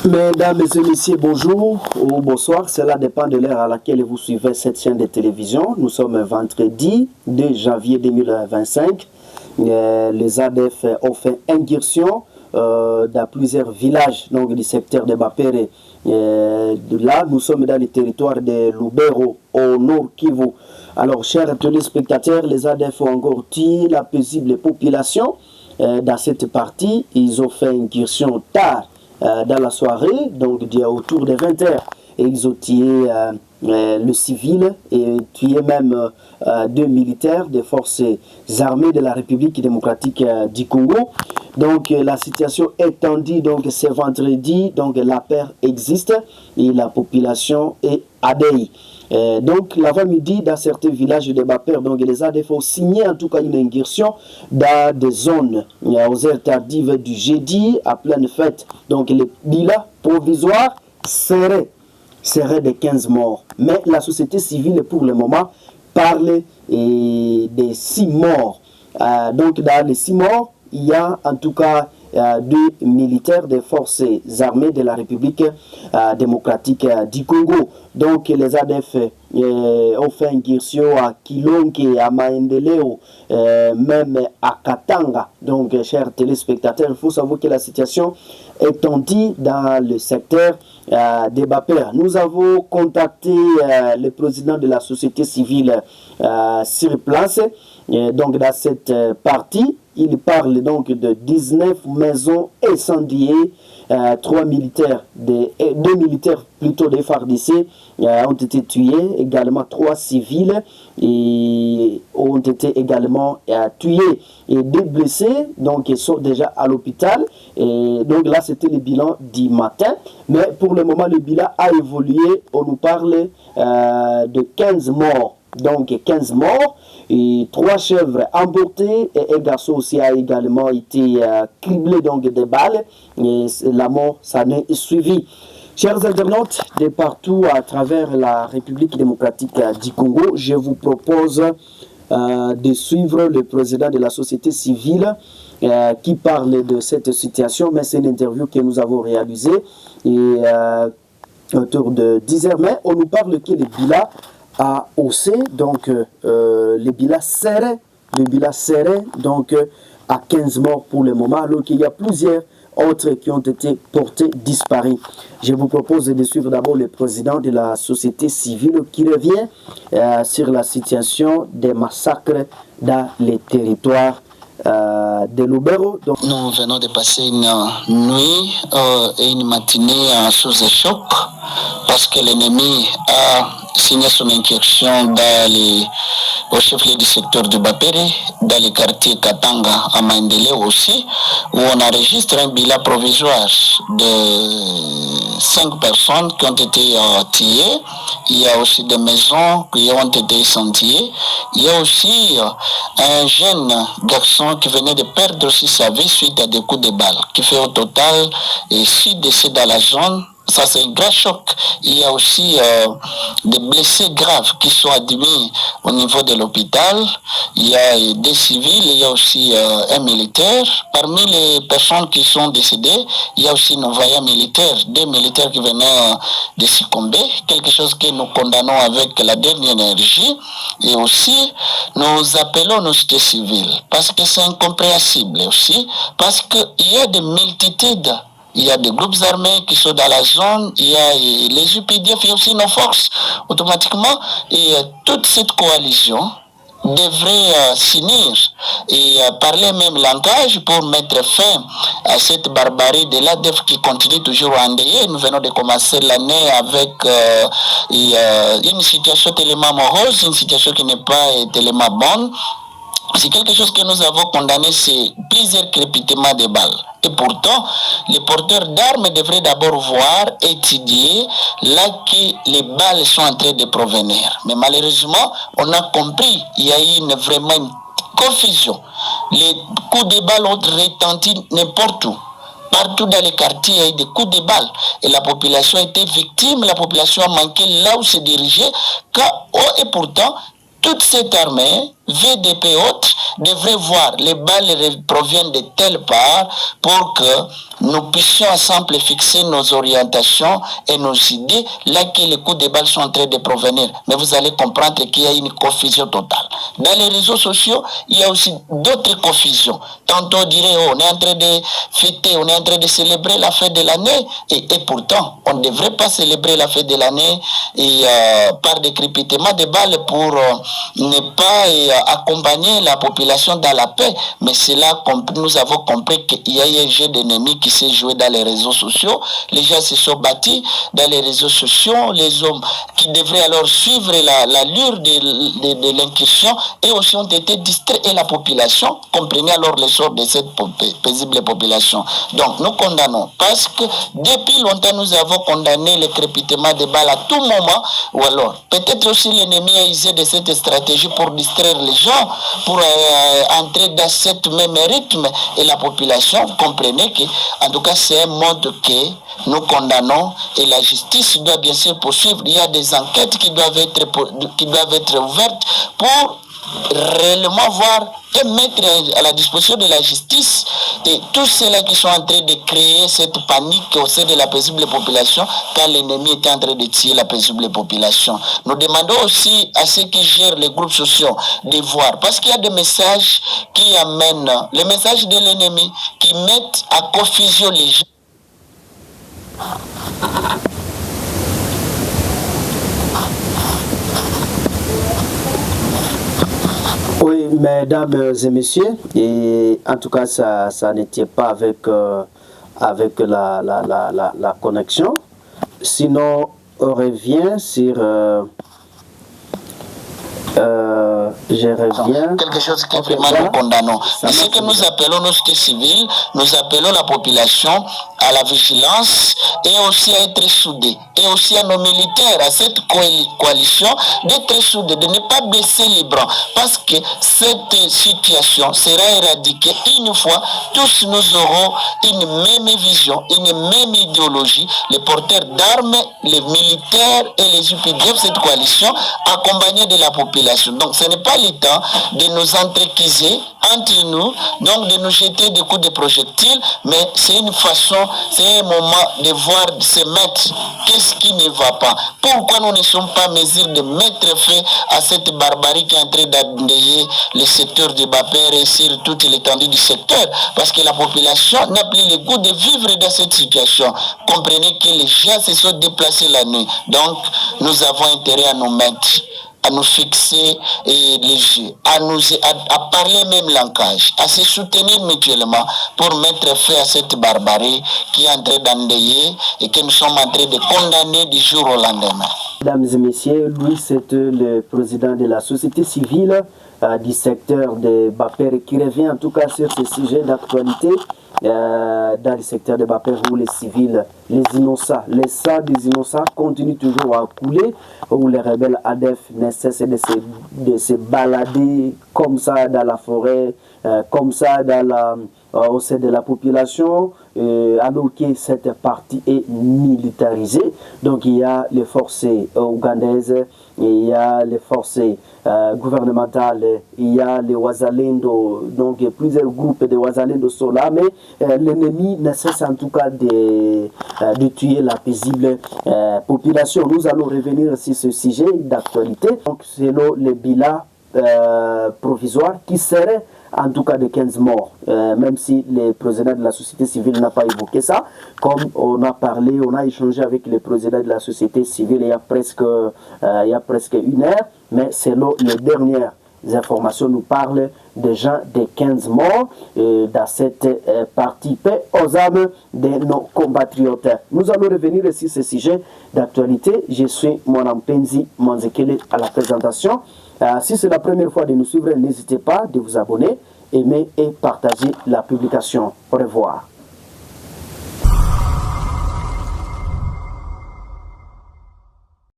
Mesdames et messieurs, bonjour ou bonsoir. Cela dépend de l'heure à laquelle vous suivez cette chaîne de télévision. Nous sommes vendredi 2 janvier 2025. Les ADF ont fait incursion dans plusieurs villages donc, du secteur de Bapere. Là, nous sommes dans le territoire de Lubero, au nord Kivu. Alors, chers téléspectateurs, les ADF ont englouti la paisible population. Dans cette partie, ils ont fait incursion tard dans la soirée, donc autour de 20h. Et ils ont tué le civil et tué même deux militaires des forces armées de la République démocratique du Congo. Donc la situation est tendue, donc c'est vendredi, donc la paix existe et la population est adhérée. Donc l'avant-midi, dans certains villages de Bapere, donc les ADF ont signé en tout cas une incursion dans des zones aux heures tardives du jeudi à pleine fête. Donc le bilan provisoire serait de 15 morts. Mais la société civile pour le moment parle des 6 morts. Donc dans les 6 morts, il y a en tout cas deux militaires des forces armées de la République démocratique du Congo. Donc les ADF ont fait incursion à Kilonke, à Maendeleo, même à Katanga. Donc chers téléspectateurs, il faut savoir que la situation est tendue dans le secteur de Bapere. Nous avons contacté le président de la société civile sur place, donc dans cette partie. Il parle donc de 19 maisons incendiées, 2 militaires plutôt des FARDC ont été tués, également 3 civils ont été également tués et 2 blessés, donc ils sont déjà à l'hôpital. Et donc là c'était le bilan du matin, mais pour le moment le bilan a évolué, on nous parle de 15 morts. Donc 15 morts et 3 chèvres emportées et un garçon aussi a également été criblé donc de balles et la mort s'en est suivie. Chers internautes de partout à travers la République démocratique du Congo, je vous propose de suivre le président de la société civile qui parle de cette situation, mais c'est une interview que nous avons réalisée et autour de 10h, mais on nous parle que le bilan a haussé, donc le bilan serré, donc à 15 morts pour le moment, alors qu'il y a plusieurs autres qui ont été portés disparus. Je vous propose de suivre d'abord le président de la société civile qui revient sur la situation des massacres dans les territoires de Lubero. Donc, nous venons de passer une nuit et une matinée sous un choc parce que l'ennemi a signé son incursion au chef-lieu du secteur de Bapere, dans le quartier Katanga à Maendeleo aussi, où on enregistre un bilan provisoire de 5 personnes qui ont été tuées. Il y a aussi des maisons qui ont été incendiées. Il y a aussi un jeune garçon qui venait de perdre aussi sa vie suite à des coups de balle, qui fait au total 6 décès dans la zone. Ça, c'est un grand choc. Il y a aussi des blessés graves qui sont admis au niveau de l'hôpital. Il y a des civils, il y a aussi un militaire. Parmi les personnes qui sont décédées, il y a aussi nos vaillants militaires, 2 militaires qui venaient de succomber, quelque chose que nous condamnons avec la dernière énergie. Et aussi, nous appelons nos cités civiles, parce que c'est incompréhensible aussi, parce qu'il y a des multitudes. Il y a des groupes armés qui sont dans la zone, il y a les UPDF, il y a aussi nos forces. Automatiquement, et toute cette coalition devrait s'unir et parler même langage pour mettre fin à cette barbarie de l'ADF qui continue toujours à endeuiller. Nous venons de commencer l'année avec une situation tellement morose, une situation qui n'est pas tellement bonne. C'est quelque chose que nous avons condamné, c'est plusieurs crépitements de balles. Et pourtant, les porteurs d'armes devraient d'abord voir, étudier là que les balles sont en train de provenir. Mais malheureusement, on a compris, il y a eu vraiment une confusion. Les coups de balles ont retenti n'importe où. Partout dans les quartiers, il y a eu des coups de balles. Et la population a été victime, la population a manqué là où se dirigeait. Et pourtant, toute cette armée VDP et autres devraient voir les balles proviennent de telle part pour que nous puissions ensemble fixer nos orientations et nos idées là que les coups de balles sont en train de provenir. Mais vous allez comprendre qu'il y a une confusion totale. Dans les réseaux sociaux, il y a aussi d'autres confusions. Tantôt on dirait on est en train de fêter, on est en train de célébrer la fête de l'année et pourtant on ne devrait pas célébrer la fête de l'année et par des crépitements de balles pour ne pas accompagner la population dans la paix. Mais c'est là que nous avons compris qu'il y a un jeu d'ennemis qui s'est joué dans les réseaux sociaux. Les gens se sont battus dans les réseaux sociaux. Les hommes qui devraient alors suivre l'allure de l'incursion et aussi ont été distraits et la population comprenait alors le sort de cette paisible population. Donc nous condamnons parce que depuis longtemps nous avons condamné le crépitement de balles à tout moment ou alors peut-être aussi l'ennemi a usé de cette stratégie pour distraire les gens, pour entrer dans cette même rythme et la population comprenait que en tout cas c'est un mode que nous condamnons et la justice doit bien sûr poursuivre. Il y a des enquêtes qui doivent être ouvertes pour réellement voir et mettre à la disposition de la justice et tous ceux-là qui sont en train de créer cette panique au sein de la paisible population quand l'ennemi est en train de tuer la paisible population. Nous demandons aussi à ceux qui gèrent les groupes sociaux de voir, parce qu'il y a des messages qui amènent, les messages de l'ennemi qui mettent à confusion les gens. Oui, mesdames et messieurs, et en tout cas, ça n'était pas avec la connexion. Sinon, on revient sur... je reviens. Quelque chose que vraiment nous condamnons. Mais ce que nous appelons nos sociétés civiles, nous appelons la population à la vigilance et aussi à être soudés. Et aussi à nos militaires, à cette coalition, d'être soudés, de ne pas baisser les bras. Parce que cette situation sera éradiquée une fois tous nous aurons une même vision, une même idéologie. Les porteurs d'armes, les militaires et les UPDF, cette coalition, accompagnés de la population. Donc ce n'est pas le temps de nous entrequiser entre nous, donc de nous jeter des coups de projectiles, mais c'est une façon, c'est un moment de voir, de se mettre, qu'est-ce qui ne va pas. Pourquoi nous ne sommes pas en mesure de mettre fin à cette barbarie qui est en train d'endayer le secteur de Bapere et sur toute l'étendue du secteur, parce que la population n'a plus le goût de vivre dans cette situation. Comprenez que les gens se sont déplacés la nuit, donc nous avons intérêt à nous mettre, à nous fixer les jeux, à parler même langage, à se soutenir mutuellement pour mettre fin à cette barbarie qui est en train d'endayer et que nous sommes en train de condamner du jour au lendemain. Mesdames et messieurs, lui c'est le président de la société civile du secteur de Bapere qui revient en tout cas sur ce sujet d'actualité dans le secteur de Bapere où les civils, les innocents, les sangs des innocents continuent toujours à couler, où les rebelles ADF ne cessent de se balader comme ça dans la forêt, comme ça au sein de la population, alors que cette partie est militarisée. Donc il y a les forces ougandaises, il y a les forces gouvernementales, il y a les Wazalendo, donc plusieurs groupes de Wazalendo sont là, mais l'ennemi ne cesse en tout cas de tuer la paisible population. Nous allons revenir sur ce sujet d'actualité. Donc selon le bilan provisoire qui serait en tout cas de 15 morts, même si le président de la société civile n'a pas évoqué ça, comme on a parlé, on a échangé avec le président de la société civile il y a presque une heure, mais selon les dernières informations, nous parlent de gens de 15 morts dans cette partie paix aux âmes de nos compatriotes. Nous allons revenir sur ce sujet d'actualité. Je suis Mwanampenzi Manzekele à la présentation. Si c'est la première fois de nous suivre, n'hésitez pas de vous abonner, aimer et partager la publication. Au revoir.